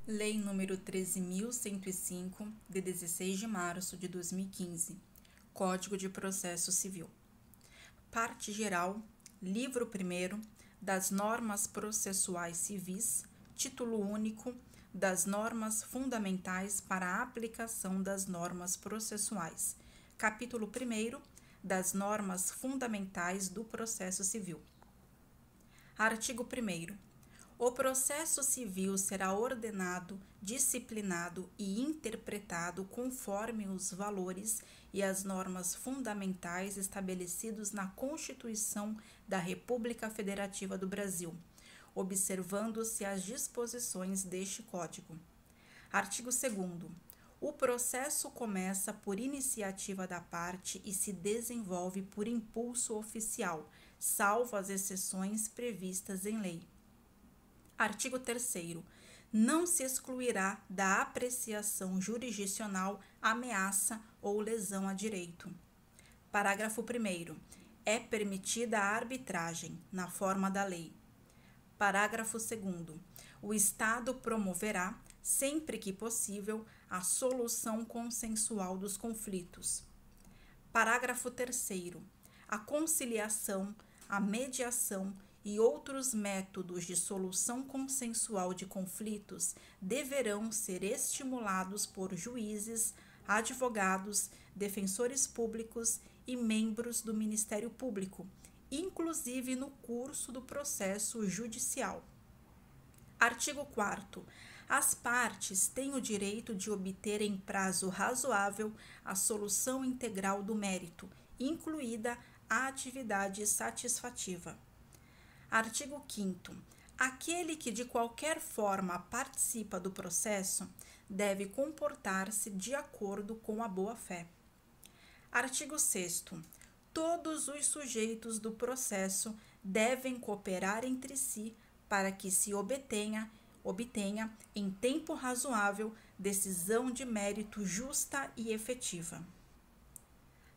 Lei nº 13.105, de 16 de março de 2015. Código de Processo Civil. Parte geral, livro 1º, das normas processuais civis, título único, das normas fundamentais para a aplicação das normas processuais. Capítulo 1º, das normas fundamentais do processo civil. Artigo 1º. O processo civil será ordenado, disciplinado e interpretado conforme os valores e as normas fundamentais estabelecidos na Constituição da República Federativa do Brasil, observando-se as disposições deste Código. Artigo 2º. O processo começa por iniciativa da parte e se desenvolve por impulso oficial, salvo as exceções previstas em lei. Artigo 3º. Não se excluirá da apreciação jurisdicional ameaça ou lesão a direito. Parágrafo 1º. É permitida a arbitragem, na forma da lei. Parágrafo 2º. O Estado promoverá, sempre que possível, a solução consensual dos conflitos. Parágrafo 3º. A conciliação, a mediação e outros métodos de solução consensual de conflitos deverão ser estimulados por juízes, advogados, defensores públicos e membros do Ministério Público, inclusive no curso do processo judicial. Artigo 4º. As partes têm o direito de obter em prazo razoável a solução integral do mérito, incluída a atividade satisfativa. Artigo 5º. Aquele que de qualquer forma participa do processo deve comportar-se de acordo com a boa-fé. Artigo 6º. Todos os sujeitos do processo devem cooperar entre si para que se obtenha em tempo razoável decisão de mérito justa e efetiva.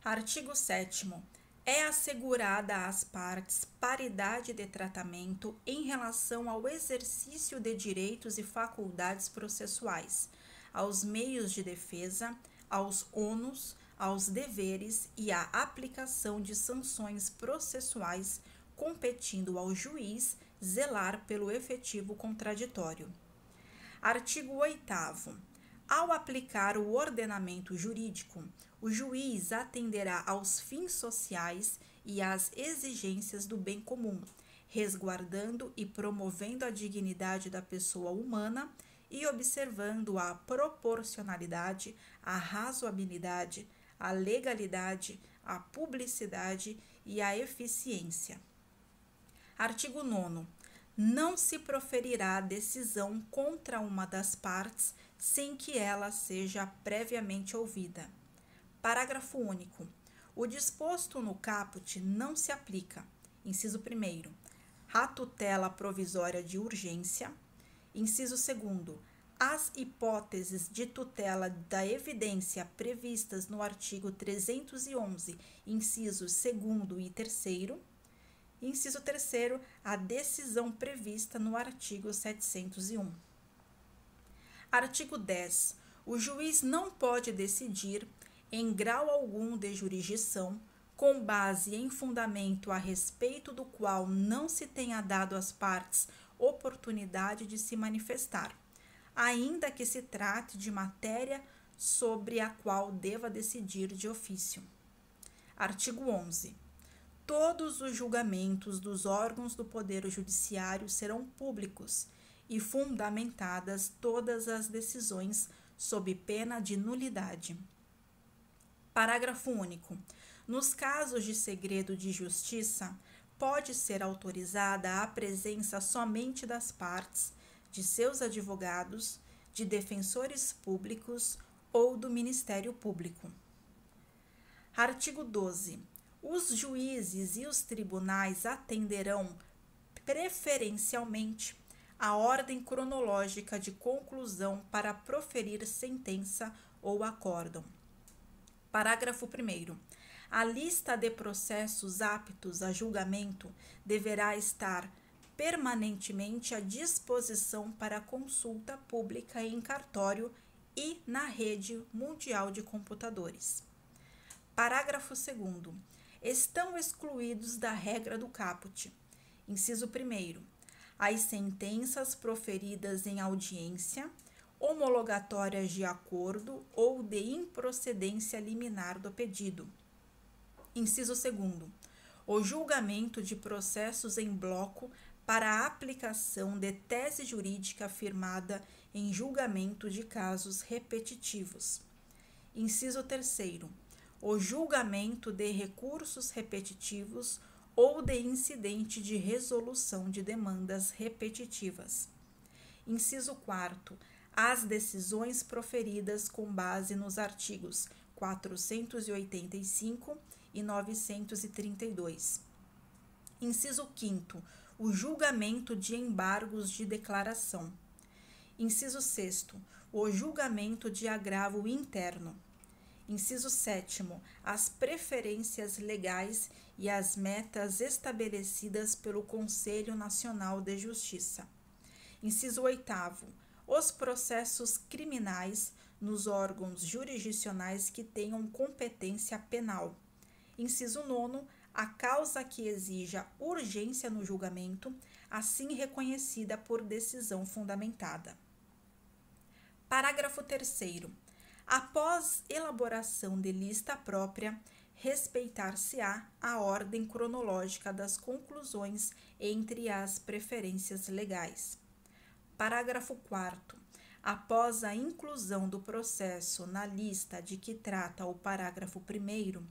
Artigo 7º. É assegurada às partes paridade de tratamento em relação ao exercício de direitos e faculdades processuais, aos meios de defesa, aos ônus, aos deveres e à aplicação de sanções processuais, competindo ao juiz zelar pelo efetivo contraditório. Artigo 8º. Ao aplicar o ordenamento jurídico, o juiz atenderá aos fins sociais e às exigências do bem comum, resguardando e promovendo a dignidade da pessoa humana e observando a proporcionalidade, a razoabilidade, a legalidade, a publicidade e a eficiência. Artigo 9º. Não se proferirá decisão contra uma das partes sem que ela seja previamente ouvida. Parágrafo único. O disposto no caput não se aplica. Inciso 1º. A tutela provisória de urgência. Inciso 2º. As hipóteses de tutela da evidência previstas no artigo 311, incisos 2º e 3º. Inciso 3º, a decisão prevista no artigo 701. Artigo 10. O juiz não pode decidir, em grau algum de jurisdição, com base em fundamento a respeito do qual não se tenha dado às partes oportunidade de se manifestar, ainda que se trate de matéria sobre a qual deva decidir de ofício. Artigo 11. Todos os julgamentos dos órgãos do Poder Judiciário serão públicos e fundamentadas todas as decisões sob pena de nulidade. Parágrafo único. Nos casos de segredo de justiça, pode ser autorizada a presença somente das partes, de seus advogados, de defensores públicos ou do Ministério Público. Artigo 12. Os juízes e os tribunais atenderão preferencialmente a ordem cronológica de conclusão para proferir sentença ou acórdão. Parágrafo 1º. A lista de processos aptos a julgamento deverá estar permanentemente à disposição para consulta pública em cartório e na rede mundial de computadores. Parágrafo 2º. Estão excluídos da regra do caput. Inciso 1º. As sentenças proferidas em audiência, homologatórias de acordo ou de improcedência liminar do pedido. Inciso 2º. O julgamento de processos em bloco para a aplicação de tese jurídica firmada em julgamento de casos repetitivos. Inciso 3º. O julgamento de recursos repetitivos ou de incidente de resolução de demandas repetitivas. Inciso 4º. As decisões proferidas com base nos artigos 485 e 932. Inciso 5º. O julgamento de embargos de declaração. Inciso 6º. O julgamento de agravo interno. Inciso 7º. As preferências legais e as metas estabelecidas pelo Conselho Nacional de Justiça. Inciso 8º. Os processos criminais nos órgãos jurisdicionais que tenham competência penal. Inciso 9º. A causa que exija urgência no julgamento, assim reconhecida por decisão fundamentada. Parágrafo 3º. Após elaboração de lista própria, respeitar-se-á a ordem cronológica das conclusões entre as preferências legais. Parágrafo 4º. Após a inclusão do processo na lista de que trata o parágrafo 1º,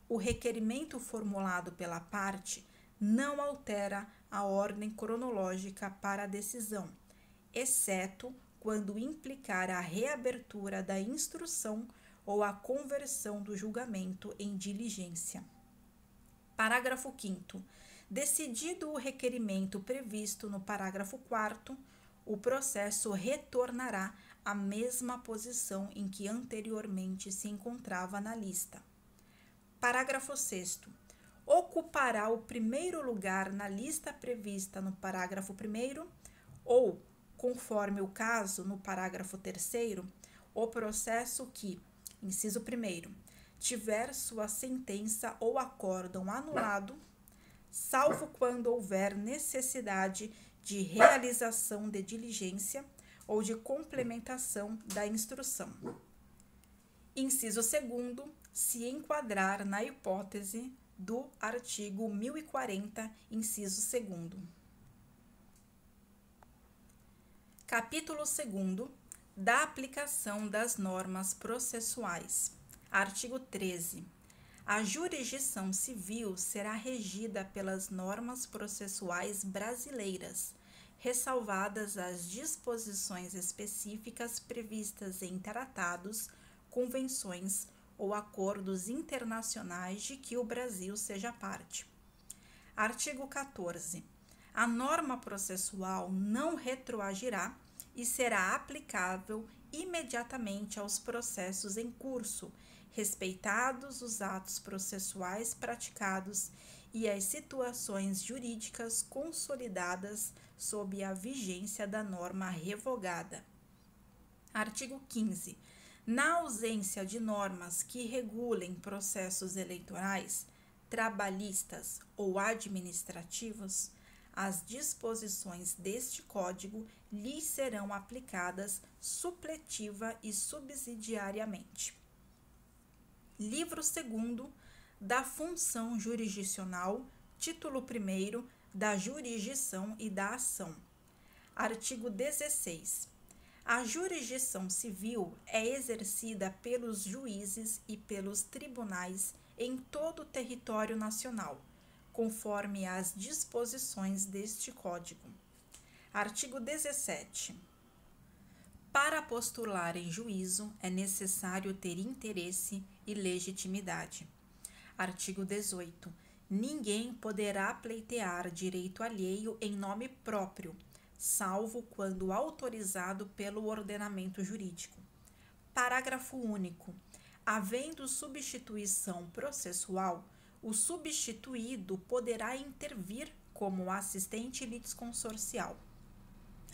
o requerimento formulado pela parte não altera a ordem cronológica para a decisão, exceto quando implicar a reabertura da instrução ou a conversão do julgamento em diligência. Parágrafo 5º. Decidido o requerimento previsto no parágrafo 4º, o processo retornará à mesma posição em que anteriormente se encontrava na lista. Parágrafo 6º. Ocupará o primeiro lugar na lista prevista no parágrafo 1º ou, conforme o caso, no parágrafo 3º, o processo que, inciso 1º, tiver sua sentença ou acórdão anulado, salvo quando houver necessidade de realização de diligência ou de complementação da instrução. Inciso 2º, se enquadrar na hipótese do artigo 1040, inciso 2º. Capítulo 2º, da aplicação das normas processuais. Artigo 13. A jurisdição civil será regida pelas normas processuais brasileiras, ressalvadas as disposições específicas previstas em tratados, convenções ou acordos internacionais de que o Brasil seja parte. Artigo 14. A norma processual não retroagirá e será aplicável imediatamente aos processos em curso, respeitados os atos processuais praticados e as situações jurídicas consolidadas sob a vigência da norma revogada. Artigo 15. Na ausência de normas que regulem processos eleitorais, trabalhistas ou administrativos, as disposições deste Código lhes serão aplicadas supletiva e subsidiariamente. Livro 2º da Função Jurisdicional, título 1º da Jurisdição e da Ação. Artigo 16. A jurisdição civil é exercida pelos juízes e pelos tribunais em todo o território nacional, conforme as disposições deste Código. Artigo 17. Para postular em juízo é necessário ter interesse e legitimidade. Artigo 18. Ninguém poderá pleitear direito alheio em nome próprio, salvo quando autorizado pelo ordenamento jurídico. Parágrafo único. Havendo substituição processual, o substituído poderá intervir como assistente litisconsorcial.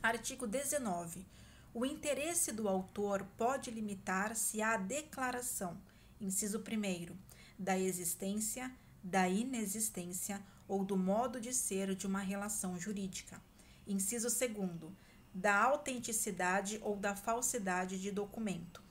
Artigo 19. O interesse do autor pode limitar-se à declaração, inciso 1º, da existência, da inexistência ou do modo de ser de uma relação jurídica. Inciso 2º, da autenticidade ou da falsidade de documento.